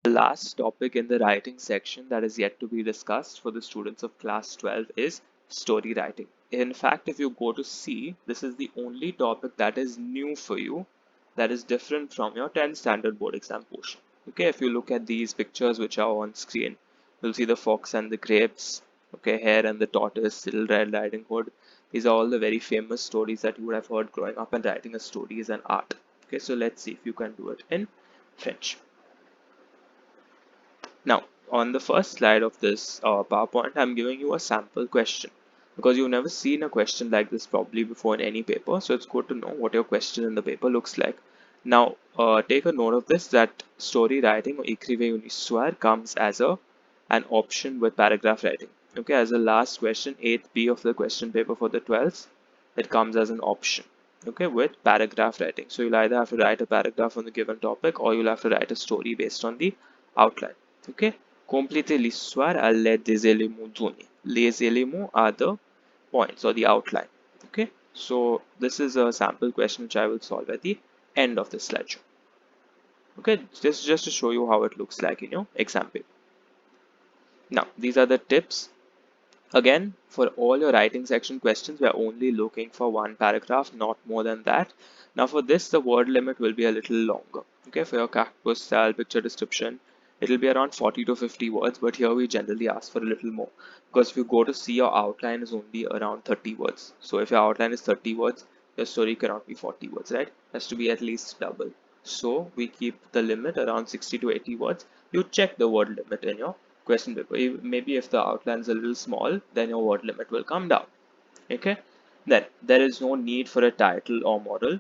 The last topic in the writing section that is yet to be discussed for the students of class 12 is story writing. In fact, if you go to C, this is the only topic that is new for you, that is different from your 10th standard board exam portion. Okay, if you look at these pictures which are on screen, you'll see the fox and the grapes, okay, hare and the tortoise, Little Red Riding Hood. These are all the very famous stories that you would have heard growing up, and writing a story is an art. Okay, so let's see if you can do it in French. Now, on the first slide of this PowerPoint, I'm giving you a sample question because you've never seen a question like this probably before in any paper. So it's good to know what your question in the paper looks like. Now, take a note of this, that story writing or écrivez une histoire comes as an option with paragraph writing. Okay, as the last question, 8B of the question paper for the 12th, it comes as an option. Okay, with paragraph writing. So you'll either have to write a paragraph on the given topic or you'll have to write a story based on the outline. Okay, complétez l'histoire à l'aide des éléments donnés. Les éléments are the points or the outline. Okay, so this is a sample question which I will solve at the end of the slideshow. Okay, just to show you how it looks like in your exam paper. Now, these are the tips. Again, for all your writing section questions, we are only looking for one paragraph, not more than that. Now, for this, the word limit will be a little longer. Okay, for your carte postale, picture description, it will be around 40 to 50 words, but here we generally ask for a little more because if you go to see, your outline is only around 30 words. So if your outline is 30 words, your story cannot be 40 words, right? It has to be at least double. So we keep the limit around 60 to 80 words. You check the word limit in your question paper. Maybe if the outline is a little small, then your word limit will come down. Okay, then there is no need for a title or moral.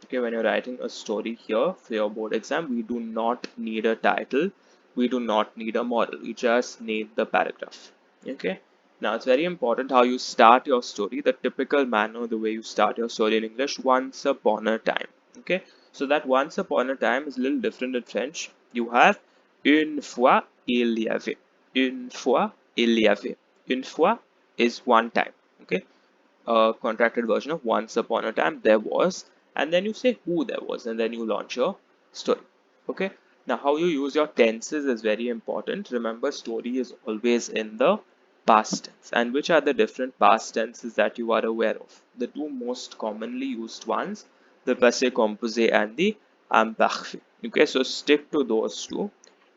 Okay, when you're writing a story here for your board exam, we do not need a title, we do not need a moral, we just need the paragraph. Okay, now it's very important how you start your story, the typical manner, the way you start your story in English: once upon a time. Okay, so that once upon a time is a little different in French. You have une fois il y avait. Une fois il y avait. Une fois is one time. Okay, a contracted version of once upon a time there was, and then you say who there was, and then you launch your story. Okay, now how you use your tenses is very important. Remember, story is always in the past tense. And which are the different past tenses that you are aware of? The two most commonly used ones, the passé composé and the imparfait. Okay, so stick to those two.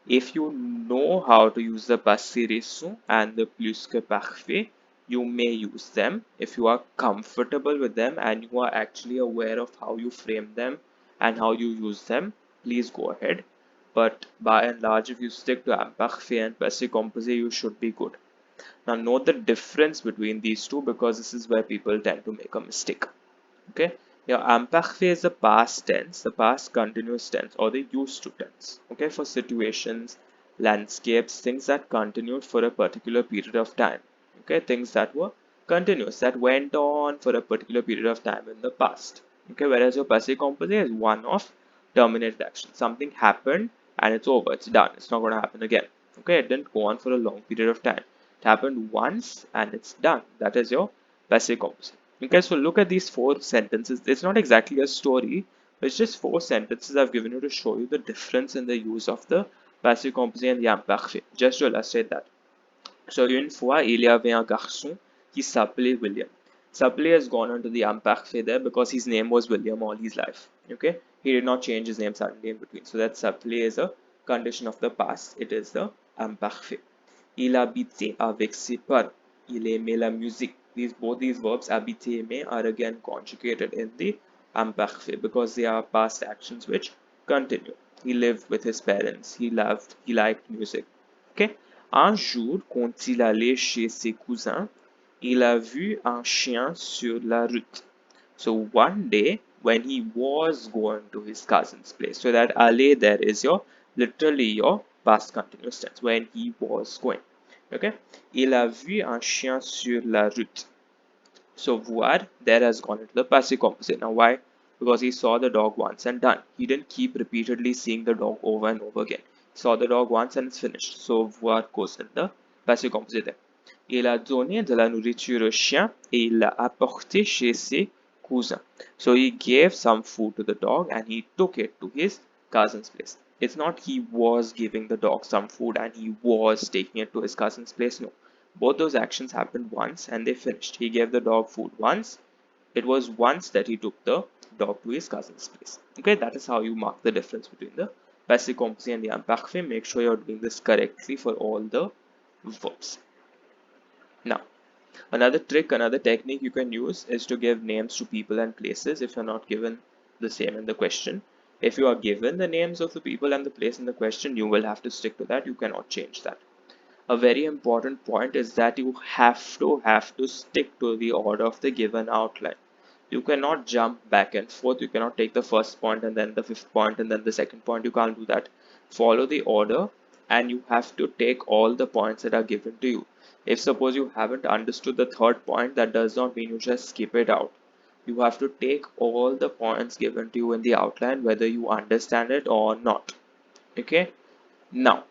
If you know how to use the passé récent and the plus que parfait, you may use them. If you are comfortable with them and you are actually aware of how you frame them and how you use them, please go ahead. But by and large, if you stick to imparfait and passé composé, you should be good. Now note the difference between these two because this is where people tend to make a mistake. Okay, yeah, imparfait is the past tense, the past continuous tense, or the used to tense. Okay, for situations, landscapes, things that continued for a particular period of time. Okay, things that were continuous, that went on for a particular period of time in the past. Okay, whereas your passé composé is one of terminated action. Something happened and it's over, it's done, it's not going to happen again. Okay, it didn't go on for a long period of time. It happened once and it's done. That is your passé composé. Okay, so look at these four sentences. It's not exactly a story, but it's just four sentences I've given you to show you the difference in the use of the passive composé and the imparfait, just to illustrate that. So, une fois, il y avait un garçon qui s'appelait William. S'appelait has gone on to the imparfait there because his name was William all his life. Okay, he did not change his name suddenly in between. So that s'appelait is a condition of the past. It is the imparfait. Il habitait avec ses parents. Il aimait la musique. Both these verbs, habiter, aimer, are again conjugated in the imparfait because they are past actions which continue. He lived with his parents. He liked music. Okay. Un jour, quand il allait chez ses cousins, il a vu un chien sur la route. So one day, when he was going to his cousin's place, so that aller there is literally your past continuous tense, when he was going. Okay, il a vu un chien sur la route. So voir there has gone into the passive composite. Now why? Because he saw the dog once and done. He didn't keep repeatedly seeing the dog over and over again. He saw the dog once and it's finished. So voir goes in the passive composite there. Il a donné de la nourriture au chien et il l'a apporté chez ses cousins. So he gave some food to the dog and he took it to his cousin's place. It's not he was giving the dog some food and he was taking it to his cousin's place. No, both those actions happened once and they finished. He gave the dog food once. It was once that he took the dog to his cousin's place. Okay, that is how you mark the difference between the passé composé and the imparfait. Make sure you're doing this correctly for all the verbs. Now, another trick, another technique you can use is to give names to people and places if you're not given the same in the question. If you are given the names of the people and the place in the question, you will have to stick to that. You cannot change that. A very important point is that you have to stick to the order of the given outline. You cannot jump back and forth. You cannot take the first point and then the fifth point and then the second point. You can't do that. Follow the order and you have to take all the points that are given to you. If suppose you haven't understood the third point, that does not mean you just skip it out. You have to take all the points given to you in the outline, whether you understand it or not. Okay. Now,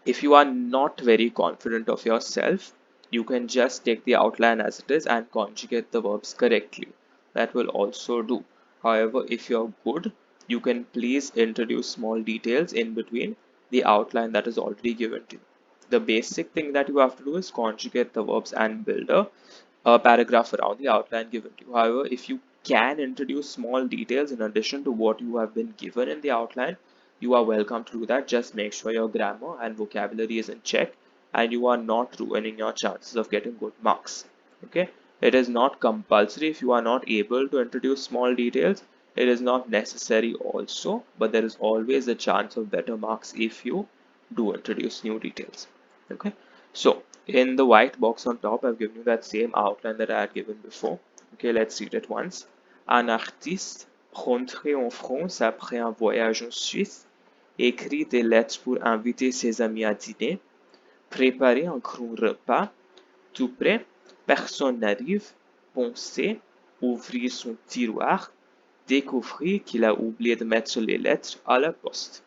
if you are not very confident of yourself, you can just take the outline as it is and conjugate the verbs correctly. That will also do. However, if you're good, you can please introduce small details in between the outline that is already given to you. The basic thing that you have to do is conjugate the verbs and build a paragraph around the outline given to you. However, if you can introduce small details in addition to what you have been given in the outline, you are welcome to do that. Just make sure your grammar and vocabulary is in check and you are not ruining your chances of getting good marks. Okay, it is not compulsory if you are not able to introduce small details. It is not necessary also, but there is always a chance of better marks if you do introduce new details. Okay, so in the white box on top, I've given you that same outline that I had given before. Okay, let's read it once. Un artiste rentré en France après un voyage en Suisse écrit des lettres pour inviter ses amis à dîner, préparer un grand repas, tout prêt, personne n'arrive, penser, ouvrir son tiroir, découvrir qu'il a oublié de mettre les lettres à la poste.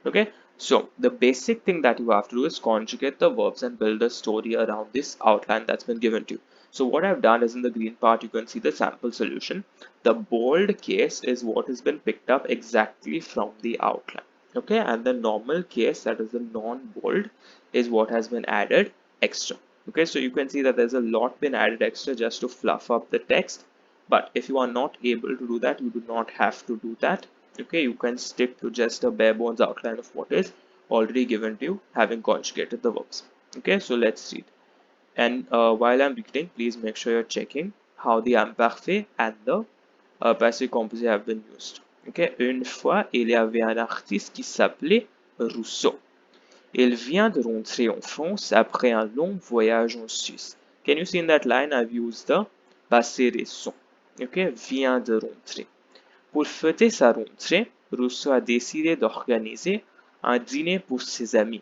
Okay, so the basic thing that you have to do is conjugate the verbs and build a story around this outline that's been given to you. So what I've done is in the green part, you can see the sample solution. The bold case is what has been picked up exactly from the outline. Okay, and the normal case, that is the non-bold, is what has been added extra. Okay, so you can see that there's a lot been added extra just to fluff up the text. But if you are not able to do that, you do not have to do that. Okay, you can stick to just a bare bones outline of what is already given to you, having conjugated the verbs. Okay, so let's read. And while I'm reading, please make sure you're checking how the imparfait and the passé composé have been used. Okay, une fois, il y avait un artiste qui s'appelait Rousseau. Il vient de rentrer en France après un long voyage en Suisse. Can you see in that line I've used the passé récent? Okay, vient de rentrer. Pour fêter sa rentrée, Rousseau a décidé d'organiser un dîner pour ses amis.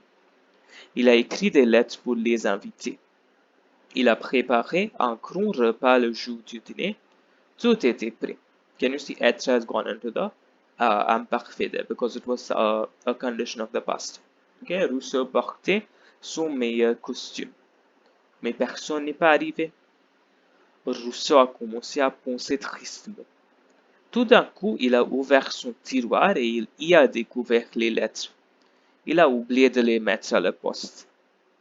Il a écrit des lettres pour les inviter. Il a préparé un grand repas le jour du dîner. Tout était prêt. Can you see être has gone into the imparfait there because it was a condition of the past. Okay, Rousseau portait son meilleur costume. Mais personne n'est pas arrivé. Rousseau a commencé à penser tristement. Tout d'un coup, il a ouvert son tiroir et il y a découvert les lettres. Il a oublié de les mettre à la poste.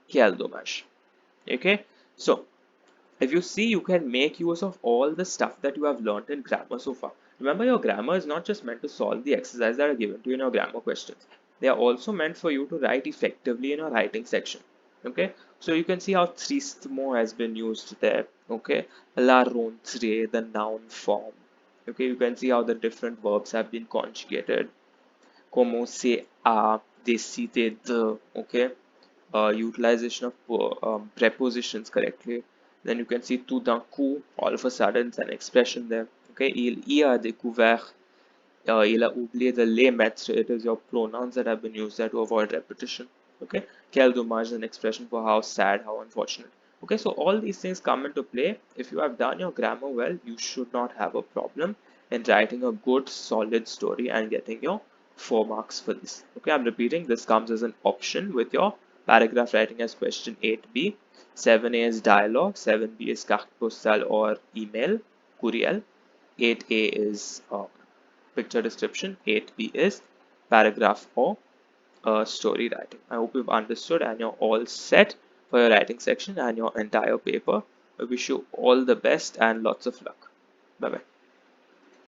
Quel dommage. Okay, so if you see, you can make use of all the stuff that you have learned in grammar so far. Remember, your grammar is not just meant to solve the exercises that are given to you in your grammar questions. They are also meant for you to write effectively in your writing section. Okay, so you can see how tristement has been used there. Okay, la rentrée, the noun form. Okay, you can see how the different verbs have been conjugated. Commencer à, décider de. Okay, utilization of prepositions correctly. Then you can see tout d'un coup, all of a sudden, it's an expression there. Okay, il y a découvert, il a oublié de les mettre. It is your pronouns that have been used there to avoid repetition. Okay, quel dommage is an expression for how sad, how unfortunate. Okay, so all these things come into play. If you have done your grammar well, you should not have a problem in writing a good, solid story and getting your 4 marks for this. Okay, I'm repeating, this comes as an option with your paragraph writing as question 8b. 7a is dialogue, 7b is carte postale or email, courriel, 8a is picture description, 8b is paragraph or story writing. I hope you've understood and you're all set for your writing section and your entire paper. I wish you all the best and lots of luck. Bye bye.